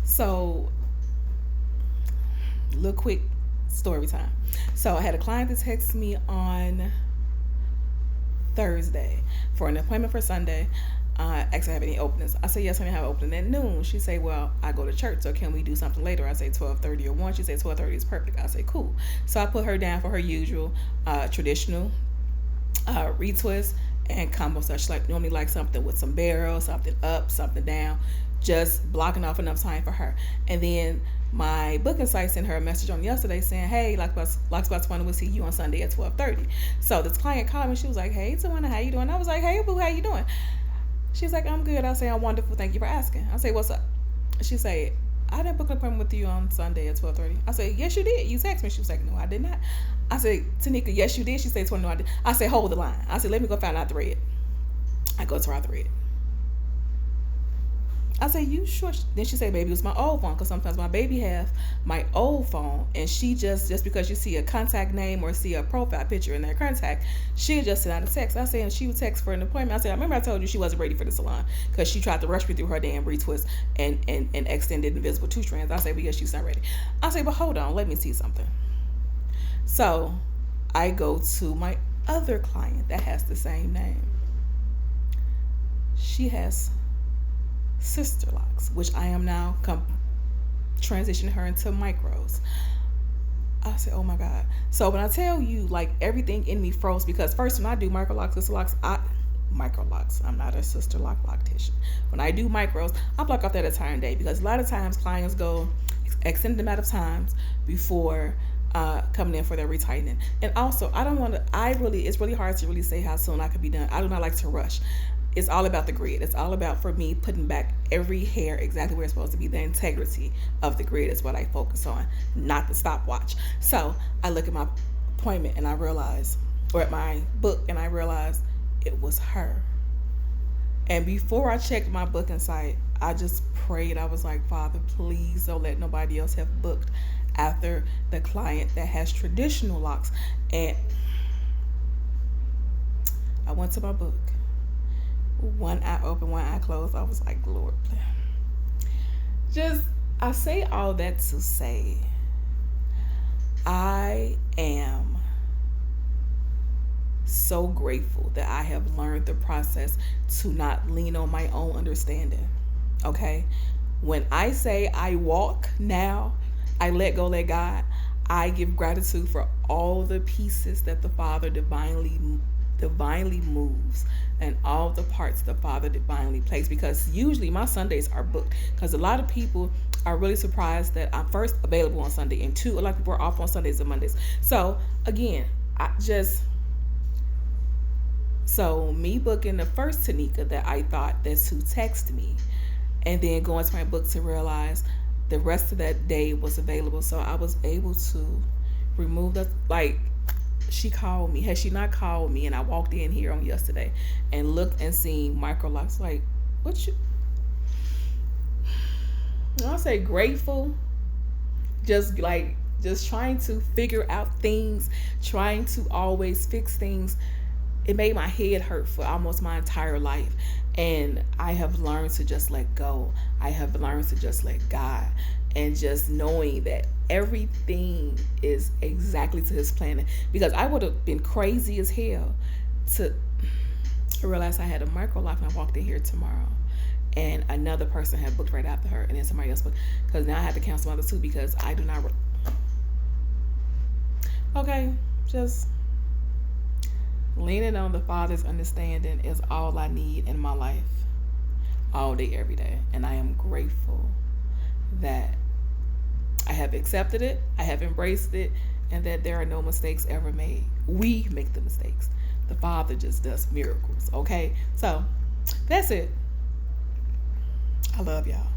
So, little quick story time. So I had a client that texted me on Thursday for an appointment for Sunday. Asked if I have any openings. I said yes, I have an opening at noon. She said, well, I go to church, so can we do something later? I say 12:30 or 1. She said 12:30 is perfect. I say cool. So I put her down for her usual traditional retwist and combo stuff. She normally like something with some barrel, something up, something down, just blocking off enough time for her. And then my booking site sent her a message on yesterday saying, hey, Twana will see you on Sunday at 12:30. So this client called me. She was like, hey, Twana, how you doing? I was like, hey, boo, how you doing? She's like, I'm good. I say, I'm wonderful. Thank you for asking. I say, what's up? She said, I didn't book an appointment with you on Sunday at 12:30. I said, yes, you did. You texted me. She was like, no, I did not. I said, Tanika, yes, you did. She said, Twana, no, I did. I said, hold the line. I said, let me go find out the thread. I go to our thread. I said, you sure? Then she said, baby, it was my old phone, because sometimes my baby have my old phone, and she just because you see a contact name or see a profile picture in their contact, she'll just send out a text. I said, and she would text for an appointment. I said, I remember I told you she wasn't ready for the salon because she tried to rush me through her damn retwist and extended invisible 2 strands. I said, because she's not ready. I said, but hold on, let me see something. So I go to my other client that has the same name. She has sister locks, which I am now transitioning her into micros. I said, oh my God. So when I tell you, like, everything in me froze, because first, when I do micro locks, sister locks, I'm not a sister lock loctician. When I do micros, I block off that entire day, because a lot of times clients go extended amount of times before coming in for their retightening. And also, it's really hard to really say how soon I could be done. I do not like to rush. It's all about the grid. It's all about, for me, putting back every hair exactly where it's supposed to be. The integrity of the grid is what I focus on, not the stopwatch. So I look at my appointment and I realize, or at my book, and I realize it was her. And before I checked my booking site, I just prayed. I was like, Father, please don't let nobody else have booked after the client that has traditional locks. And I went to my book. One eye open, one eye closed. I was like, Lord, I say all that to say, I am so grateful that I have learned the process to not lean on my own understanding. Okay? When I say I walk now, I let go, let God, I give gratitude for all the pieces that the Father divinely moves, and all the parts the Father divinely plays, because usually my Sundays are booked, because a lot of people are really surprised that I'm first available on Sunday, and 2, a lot of people are off on Sundays and Mondays. So again, so me booking the first Tanika that I thought that's who texted me, and then going to my book to realize the rest of that day was available. So I was able to remove the, like, she called me. Had she not called me, and I walked in here on yesterday and looked and seen micro locks, like, I'll say grateful, just trying to figure out things, trying to always fix things. It made my head hurt for almost my entire life. And I have learned to just let go. I have learned to just let God, and just knowing that everything is exactly to His plan. Because I would have been crazy as hell to realize I had a micro lock and I walked in here tomorrow, and another person had booked right after her, and then somebody else booked, because now I had to cancel other 2 because I do not. Okay, just leaning on the Father's understanding is all I need in my life, all day, every day. And I am grateful that I have accepted it, I have embraced it, and that there are no mistakes ever made. We make the mistakes. The Father just does miracles, okay? So that's it. I love y'all.